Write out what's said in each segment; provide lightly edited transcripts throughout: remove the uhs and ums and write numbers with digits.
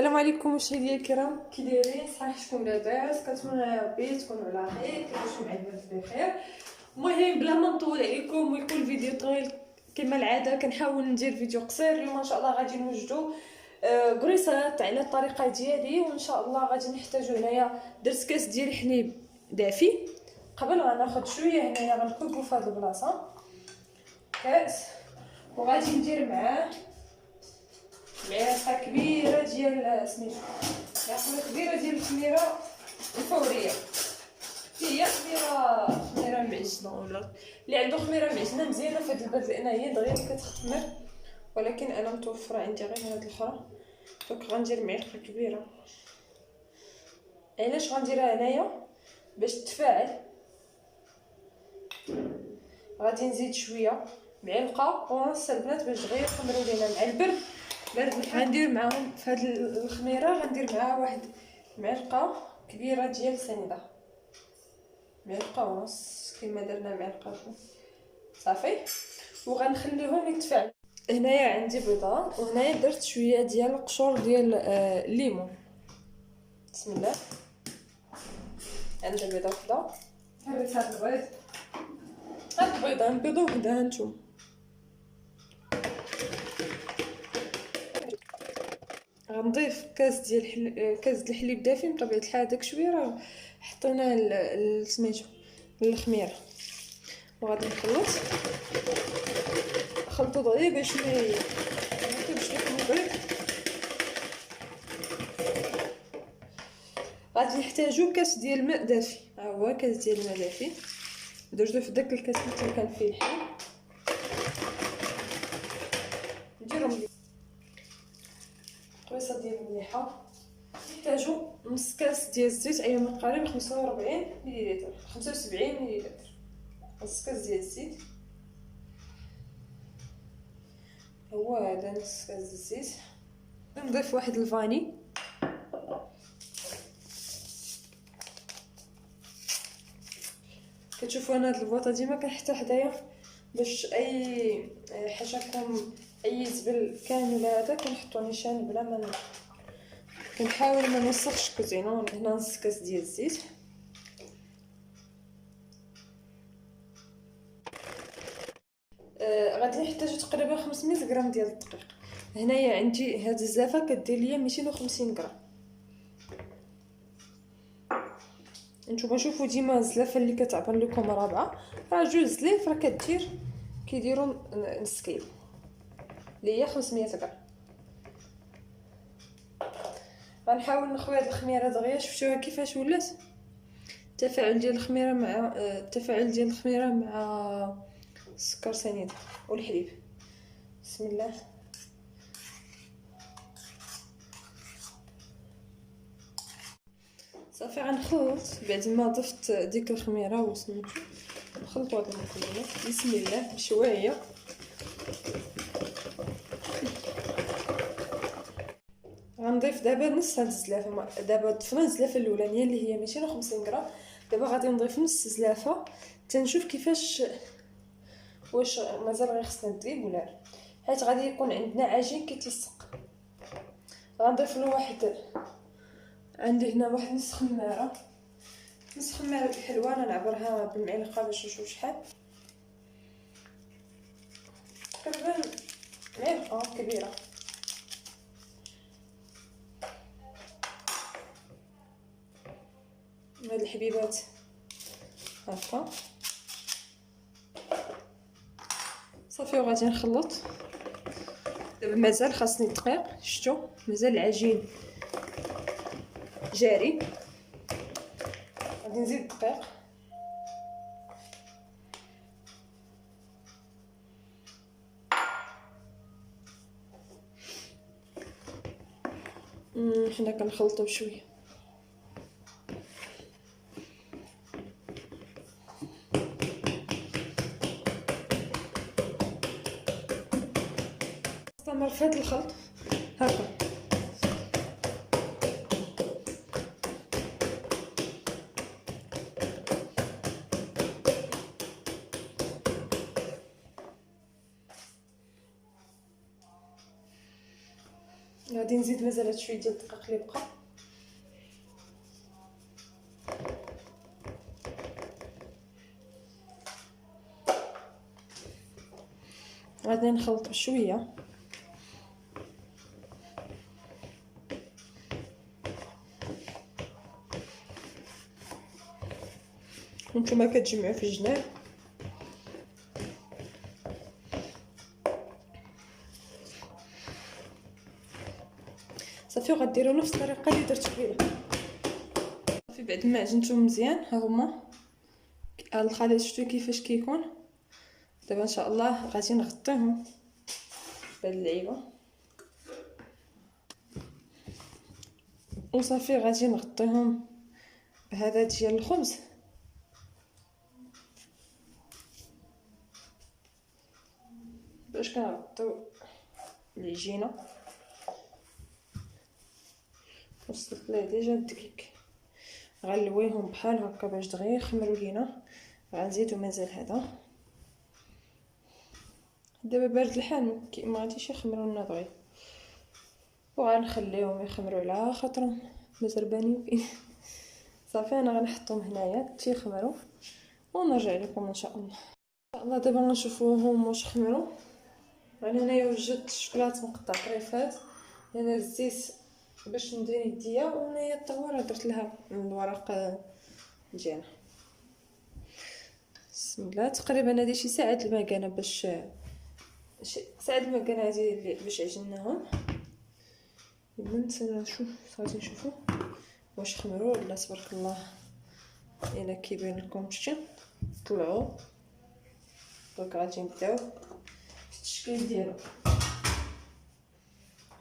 السلام عليكم مشاهدينا الكرام، كي دايرين؟ صحتكم لاباس؟ كنتمنى يا ربي تكونوا على خير، كيفاش مع الناس بخير. المهم بلا ما نطول عليكم ويكون الفيديو طويل كما العاده، كنحاول ندير فيديو قصير. اليوم ان شاء الله غادي نوجدوا قريصات على الطريقه ديالي، وان شاء الله غادي نحتاجوا هنايا درت كاس ديال حليب دافي. قبل غناخذ شويه هنايا غنكبوا في هذه البلاصه كاس، وغادي ندير معاه معلقه كبيره ديال سميتو معلقه كبيره ديال الخميره الفوريه. هي خميره معجنه، ولا اللي عنده خميره معجنه مزيانه في هذا البلد لان هي دغيا كتخمر، ولكن انا متوفره عندي غير هاد الاخرى. دونك غندير معلقه كبيره. علاش غنديرها هنايا؟ باش تفاعل. غادي نزيد شويه معلقه ونص البنات باش دغيا يخمروا لينا مع البرد. غندير معاهم في هاد الخميره، غندير معاها واحد معلقه كبيره ديال سنيده، معلقه ونص كما درنا معلقه صافي، وغنخليهم يتفاعلوا. هنايا عندي بيضه، وهنايا درت شويه ديال القشور ديال الليمون. بسم الله. عندي بيضه وحده، هريت هاد البيض، هاد البيضه نبيضو وحده هانتوما. غنضيف كاس ديال كاس ديال الحليب دافي. بطبيعه الحال داك شويه راه حطيناه سميتو الخميره، وغادي نخلطو دغيا باش ما يطيبش لكم البيض. غادي نحتاجو كاس ديال الماء دافي، ها هو كاس ديال الماء دافي درتو في داك الكاس اللي كان فيه الحليب. نديرهم قويصه ديال المليحه. نحتاجو نص كاس ديال الزيت، اي مقاريب 45 مليلتر 75 مليلتر، نص كاس ديال الزيت. هو هذا نص كاس الزيت. نضيف واحد الفاني، كتشوفوا انا هاد البواطه ديما كنحطها حدايا باش اي حاجه اي زبل كامل هذا كنحطو نيشان بلا ما كنحاول ما نوسخش الكوزينه. هنا نص كاس ديال الزيت. غادي نحتاجو تقريبا 500 غرام ديال الدقيق. هنايا عندي هاد الزلافه كدير ليا 250 غرام. نتوما شوفوا ديما الزلافه اللي كتعبر لكم رابعه، راه جوج زليف راه كيديروا نص كيلو اللي هي 500 غرام. غنحاول نخوي هاد الخميره دغيا. شفتوها كيفاش ولات؟ التفاعل ديال الخميره مع السكر سنيد والحليب. بسم الله. صافي غنخلط بعد ما ضفت ديك الخميره وسميتو. نخلطوا هاد المكونات بسم الله بشويه. غنضيف دابا نص هاد الزلافه. دابا ضفنا الزلافه الاولانيه اللي هي 250 غرام. دابا غادي نضيف نص زلافه تنشوف كيفاش، واش مازال غير خصنا نذيب ولا لا، حيت غادي يكون عندنا عجين كيتلصق. غنضيف له عندي هنا واحد نص خماره الحلوه. انا نعبرها بالمعلقه باش نشوف شحال. تقريبا معلقه كبيره. هاد الحبيبات هكا صافي. وغادي نخلط. دابا مازال خاصني دقيق، شفتوا مازال العجين جاري. غادي نزيد الدقيق. حنا كنخلطوا بشويه. استمر في هذا الخلط هكا. غادي نزيد مازال هاد شويه ديال الدقيق اللي بقى. غادي نخلط بشويه. نتوما كتجمعوا في الجناب. صافي وغديروا نفس الطريقه اللي درت فيها. صافي بعد ما عجنتهم مزيان ها هما الخليط، شفتوا كيفاش كيكون. دابا ان شاء الله غادي نغطيهم بهاد اللعيبه وصافي غادي نغطيهم بهذا ديال الخبز باش كنغطيو العجينه. وصلت ليه ديجا الدقيق، غنلويهم بحال هكا باش دغيا يخمروا لينا. غنزيدو مازال هذا دابا بارد الحال ما غاديش يخمروا لنا دغيا، وغنخليهم يخمروا على خاطرهم مازال بانين فين. صافي انا غنحطهم هنايا تيخمروا ونرجع لكم ان شاء الله. ان شاء الله دابا غنشوفوهم واش خمروا. انا هنايا وجدت الشوكولاط مقطع طريفات، انا الزيت باش ندير يديا، وهنايا الطواره درت لها الورق ديالها. بسم الله. تقريبا هذه شي ساعه المكانه باش ساعه المكانه هذه باش عجناهم. نشوف غادي نشوفوا واش خمروا ولا تبارك الله الا كيبان لكم. شتي طلعوا دونك غادي نبداو في التشكيل ديالو.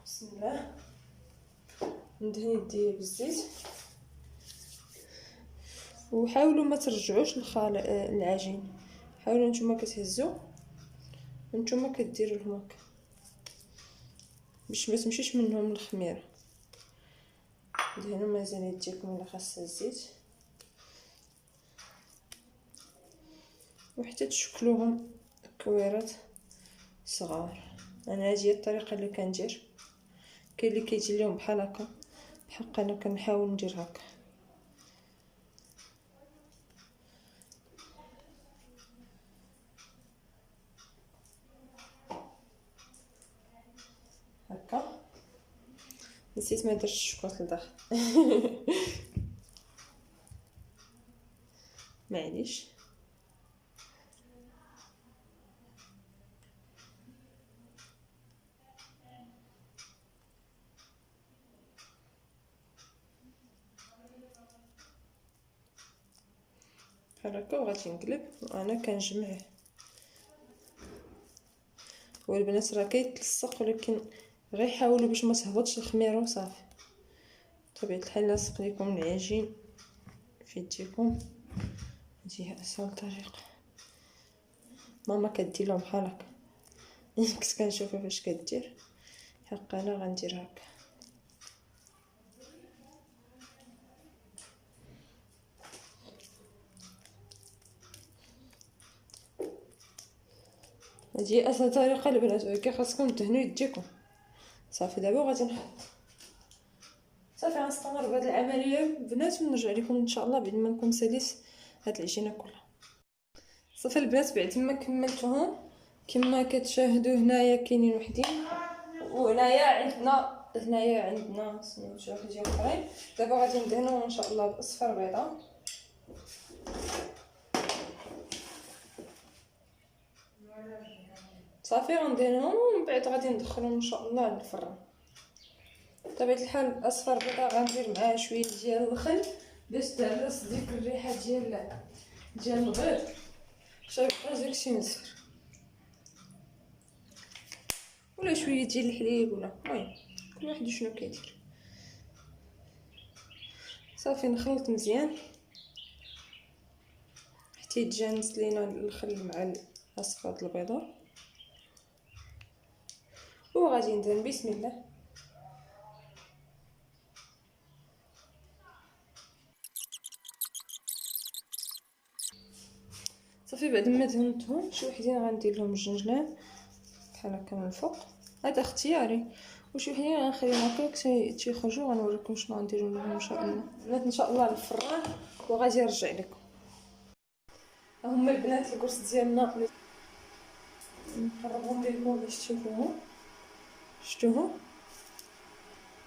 بسم الله. ندهن يدي بالزيت وحاولوا ما ترجعوش العجين، حاولوا نتوما كتهزوا نتوما كديروا لهم هكا باش ما تمشيش منهم الخميره. دهنوا مازال يديكم الا خاصها الزيت وحتى تشكلوهم كويرات صغار. انا هذه هي الطريقه اللي كندير. كاين اللي كيجي لهم بحال هكا، بحق انا كنحاول ندير هكا. هكا نسيت ما درتش الشوكولاط لداخل. معليش. بحال هكا وغادي نقلب وانا كنجمع. والبنات راه كيتلصق ولكن غير حاولوا باش ما تهبطش الخميره وصافي. بطبيعه الحال لاصق لكم العجين في يديكم. هذه اسهل طريقه. ماما كدير لهم بحال هكا. كنت كنشوفها فاش كدير، حق انا غندير هكا. هذه اسهل طريقه البنات، ولكن خاصكم تدهنوا يديكم. صافي دابا غادي نحط. صافي غنستمر بهذه العمليه البنات ونرجع لكم ان شاء الله بعد ما نكون ساليت هاد العجينه كلها. صافي البنات بعد ما كملتهم كما كتشاهدوا هنايا كاينين وحدين، وهنايا عندنا سميتو حاجه اخرين. دابا غادي ندهنوا ان شاء الله باصفر بيضه. صافي غندهنهم ومن بعد غادي ندخلهم ان شاء الله للفران. بطبيعه الحال الاصفر بيضه غندير معاه شويه ديال الخل باش تعرس ديك الريحه ديال البيض. شايف داكشي مزفر، ولا شويه ديال الحليب ولا المهم كل واحد شنو كيدير. صافي نخلط مزيان حتى يتجانس لينا الخل مع الاصفر البيضه. وغادي ندهن بسم الله. صافي بعد ما دهنتهم شي وحدين غندير لهم الجنجلان بحال هكا من الفوق، هذا اختياري. وشي حين غنخليهم هكاك تيخرجوا، غنوريكم شنو غنديروا لهم ان شاء الله. البنات ان شاء الله الفران وغادي نرجع لكم. هما البنات الكرس ديالنا نقربهم لكم باش تشوفوهم. شفتوهم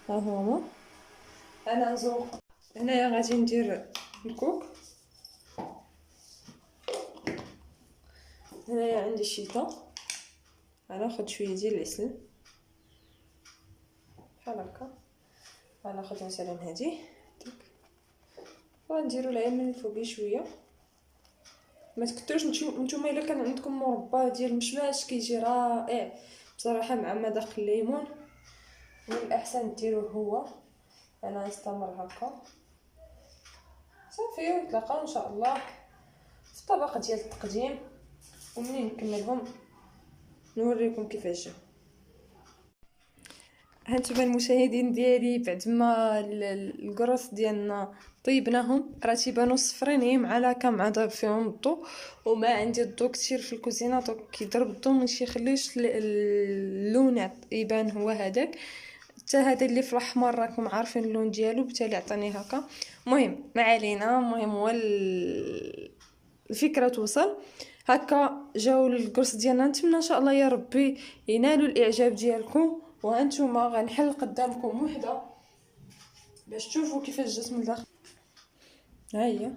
ها هما. انا نزوق هنايا غادي ندير الكوك. هنايا عندي الشيطه، غناخد شويه ديال العسل بحال هكا. غناخد مثلا هادي وغنديرو العين من الفوق شويه. ما تكثروش. نتوما الا كان عندكم مربى ديال المشماش كيجي رائع بصراحه مع مذاق الليمون، من الاحسن ديروه هو. انا نستمر هكا صافي، ونتلاقاو ان شاء الله في الطبق ديال التقديم، ومنين نكملهم نوريكم كيفاش جاو. هانتوما المشاهدين ديالي، بعد ما القرص ديالنا طيبناهم راه تيبانو صفرينين مع لاكا مع ضرب فيهم الضو، وما عندي الضو كثير في الكوزينه دونك كيضرب الضو ماشي يخليش اللون يبان هو هذاك. حتى هذا اللي في الاحمر راكم عارفين اللون ديالو، بالتالي عطاني هكا. المهم ما علينا، المهم هو الفكره توصل. هكا جاو القرص ديالنا. نتمنى ان شاء الله يا ربي ينالوا الاعجاب ديالكم. وهانتوما غنحل قدامكم وحده باش تشوفوا كيفاش جات من الداخل. ها هي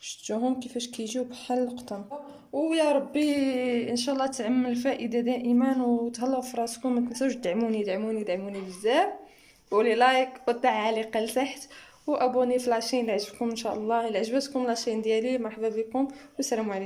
شفتوهم كيفاش كيجيو بحال القطن. ويا ربي ان شاء الله تعم الفائده دائما، وتهلاو في راسكم. ما تنسوش دعموني دعموني دعموني بزاف، قولي لايك والتعاليق لتحت، وابوني في لاشين اللي عجبكم ان شاء الله. الا عجبتكم لاشين ديالي مرحبا بكم، والسلام عليكم.